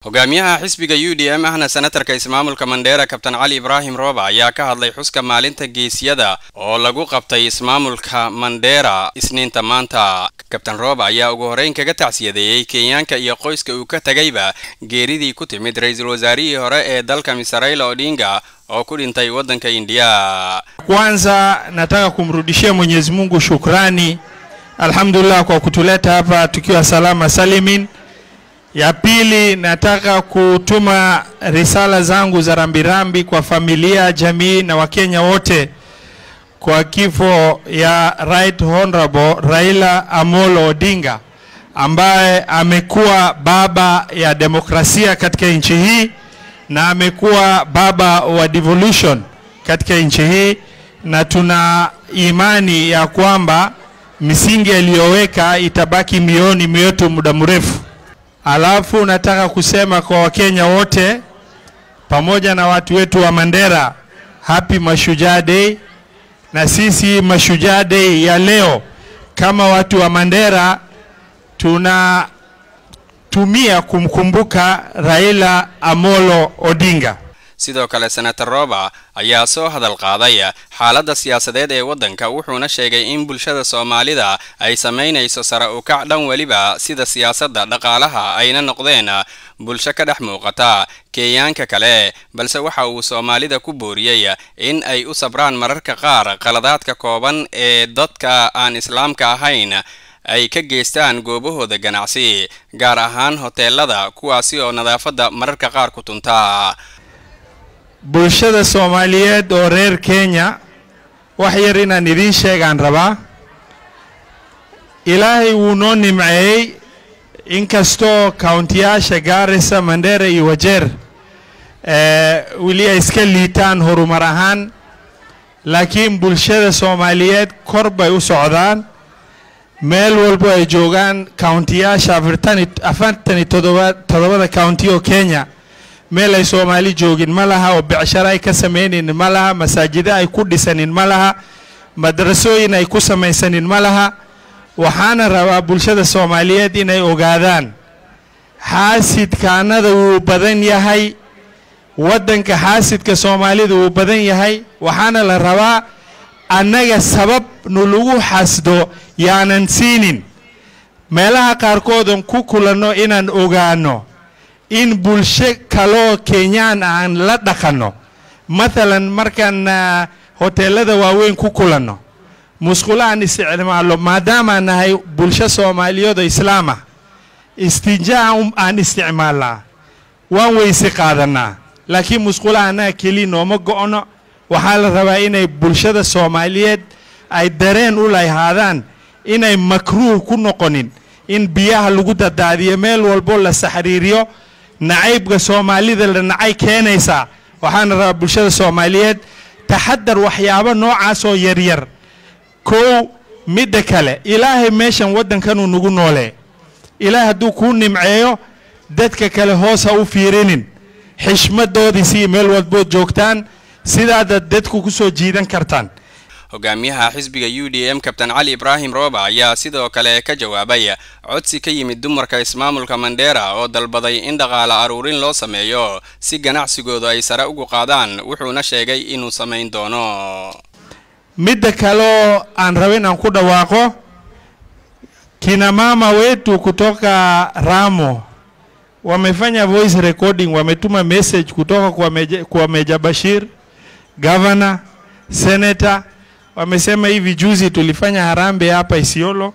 hogaamiyaha xisbiga UDM ahna senatarka ismaamulka Mandera Captain Ali Ibrahim Roba ayaa ka hadlay xuska maalinta geesiyada oo lagu qabtay ismaamulka Mandera isniinta maanta. Captain Roba ayaa ugu horeyn kaga tacsiyadeeyay Kenyaanka iyo qoyska uu ka tagayba geeridii ku timid ra'iisul wasaarihii hore ee dalka Raila Odinga oo ku dhintay wadanka India. Kwanza nataka kumrudishia Mwenyezi Mungu shukrani, alhamdulillah kwa kutuleta hapa tukiwa salama salimin. Ya pili nataka kutuma risala zangu za rambirambi kwa familia, jamii na Wakenya wote kwa kifo ya Right Honorable Raila Amolo Odinga ambaye amekuwa baba ya demokrasia katika nchi hii na amekuwa baba wa devolution katika nchi hii, na tuna imani ya kwamba misingi aliyoweka itabaki mioni mwetu muda mrefu. Alafu nataka kusema kwa Wakenya wote pamoja na watu wetu wa Mandera, Happy Mashujaa Day. Na sisi Mashujaa Day ya leo kama watu wa Mandera tunatumia kumkumbuka Raila Amolo Odinga. Sidoo kale Senator Roba ayaa soo hadal qaaday xaaladda siyaasadeed ee wadanka, wuxuuna sheegay in bulshada Soomaalida ay sameynayso sare u kac dhan waliba sida siyaasadda dhaqaalaha ayna noqdeen bulsho ka dhex muuqata Kenyaanka kale, balse waxa uu Soomaalida ku booriyay in ay u sabraan mararka qaar qaladaadka kooban ee dadka aan islaamka ahayn ay ka geystaan goobahooda ganacsi, gaar ahaan hoteelada kuwaasi oo nadaafadda mararka qaar ku tunta. Bulshada Soomaaliyeed oo reer Kenya wax yar inaan idin sheegaan rabaa. Ilaahay wuu noo nimceeyay inkastoo county-yaasha Garissa, Mandera iyo Wajir weli ay iska liitaan horumar ahaan, laakiin bulshada Soomaaliyeed kor bay u socdaan. meel walba ay joogaan county-yaasha 47 county oo Kenya meel ay Soomaali joogin malaha, oo bicshara ay ka sameeyeen malaha, masaajida ay ku dhisanin malaha, madrasooyin ay ku sameeysanin malaha. waxaana rabaa bulshada Soomaaliyeed inay ogaadaan xaasidkaanada uu badan yahay wadanka, xaasidka Soomaalida uu badan yahay. waxaana la rabaa annaga sabab nulugu xasdo yaanan siinin. meelaha qaarkood ku kulano inaan ogaano in bulsho kaloo Kenyaan aan la dhaqano. Mathalan markaan hoteelada waaweyn ku kulano musqulaan isticmaalo, maadaama nahay bulsho Soomaaliyeed oo islaam ah, istinjaa aan isticmaalnaa, waan weysi qaadanaa, laakiin musqulaana keli nooma go'no. waxaa la rabaa inay bulshada Soomaaliyeed ay dareen u lahaadaan inay makruuh ku noqonin in biyaha lagu dadaadiyo meel walbo la saxariiriyo. nacaybka Soomaalida la nacay keenaysa. waxaana rabaa bulshada Soomaaliyeed taxadar waxyaabo noocaas oo yar yar. midda kale, Ilaahay meeshan wadankan uu nagu noole, Ilaahay hadduu ku nimceeyo dadka kale hoos ha u fiirinin, xishmadoodii si meel walbo joogtaan sidaad dadku ku soo jiidan kartaan. hogaamiyaha xisbiga UDM Captain Ali Ibrahim Roba ayaa sidoo kale ka jawaabay codsi ka yimid dumarka ismaamulka Mandera oo dalbaday in dhaqaale aruurin loo sameeyo si ganacsigooda ay sare ugu qaadaan, wuxuuna sheegay inuu sameyn doono. midda kale aan rabin aan ku dhawaaqo, kina mama wetu kutoka Ramo wamefanya voice recording, wametuma message kutoka kwa Meja Bashir, governor, senator. Wamesema hivi juzi tulifanya harambe hapa Isiolo,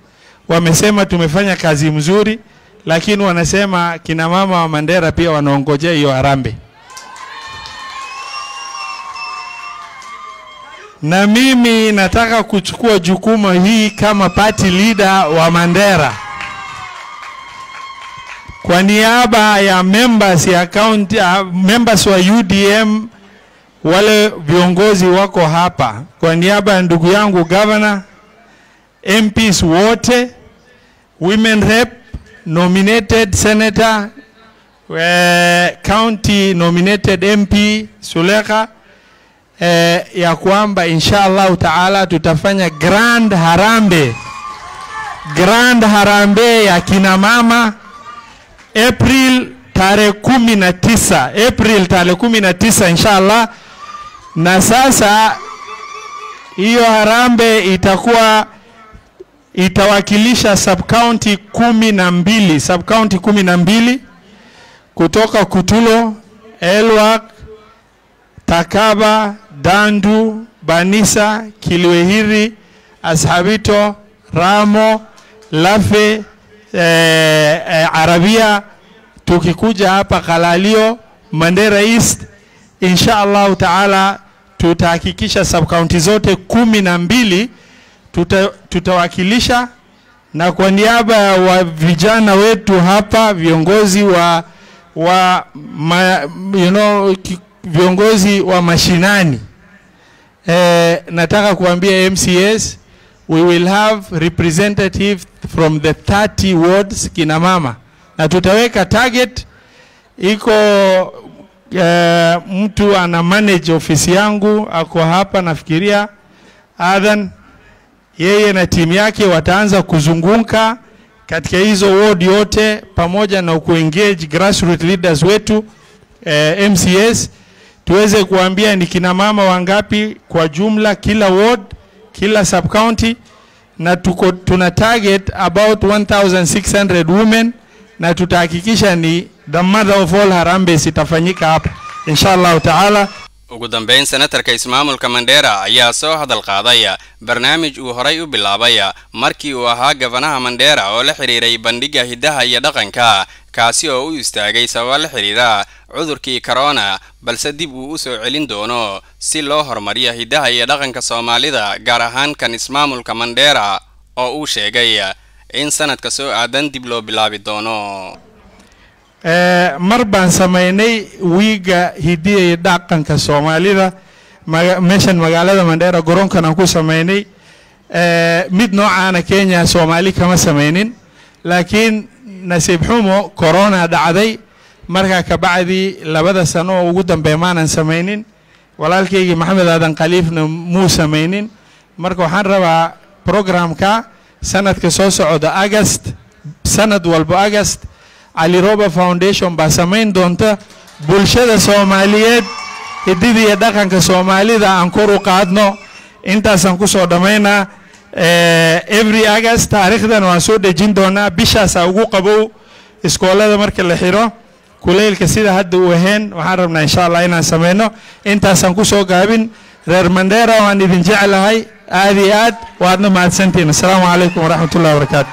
wamesema tumefanya kazi mzuri, lakini wanasema kina mama wa Mandera pia wanaongojea hiyo harambe. Na mimi nataka kuchukua jukumu hii kama party leader wa Mandera kwa niaba ya members ya county, members wa UDM, wale viongozi wako hapa, kwa niaba ya ndugu yangu governor, MPs wote, women rep, nominated senator, county nominated MP Suleka, ya kwamba inshallah taala tutafanya grand harambe ya kina mama April tarehe 19 April, tarehe 19 inshallah. Na sasa hiyo harambee itawakilisha sub-county 12 kutoka Kutulo, Elwak, Takaba, Dandu, Banisa, Kilwehiri, Ashabito, Ramo, Lafe, Arabia, tukikuja hapa Kalalio, Mandera East. Inshallah taala tutahakikisha sub-county zote 12 tutawakilisha, na kwa niaba wa vijana wetu hapa, viongozi viongozi wa mashinani, nataka kuambia MCS, we will have representative from the 30 wards kina mama, na tutaweka target. Iko mtu ana manage ofisi yangu ako hapa, nafikiria Adhan, yeye na timu yake wataanza kuzunguka katika hizo ward yote, pamoja na kuengage grassroots leaders wetu MCS, tuweze kuambia ni kina mama wangapi kwa jumla kila ward, kila sub county, na tuna target about 1600 women, na tutahakikisha ni the mother of all harambees itafanyika hapa inshallah taala. ugu dambeyn senatarka ismaamulka Mandera ayaa soo hadal qaadaya barnaamij uu horay u bilaabaya markii uu ahaa gavanaha Mandera oo la xiriiray bandhiga hidaha iyo dhaqanka, kaasi oo u istaagay sabab la xiriira cudurkii corona, balse dib uu u soo celin doono si loo horumariyo hidaha iyo dhaqanka Soomaalida, gaar ahaan kan ismaamulka Mandera oo uu sheegay in sanadka soo aadan dib loo bilaabi doono. mar baan sameynay wiiga hidiya iyo dhaqanka Soomaalida meeshan magaalada Mandera garoonkan aan ku sameynay. mid noocaana Kenya Soomaali kama sameynin, laakiin nasiib xumo corona dhacday, markaa ka bacdi 2 sano ugu dambeeyay maanan sameynin. walaalkaygi Maxamed Aadan Khaliifna muu sameynin. marka waxaan rabaa programka sanadka soo socda August, sanad walba August, Ali Roba Foundation baa sameyn doonta bulshada Soomaaliyeed hidida iyo dhaqanka Soomaalida aan kor u qaadno. intaasan ku soo dhameynaa every August taariikhdan waan soo dhejin doonaa. bishaas ugu qabow iskoolada marka la xiro, kuleylka sida hadda uu ahayn, waxaan rabnaa inshallah inaan sameyno. intaasan ku soo gaabin. reer Mandera waan idin jecelahay aad iyo aad, waadna mahadsantiin. assalaamu calaykum waraxmatullaahi wabarakaatu.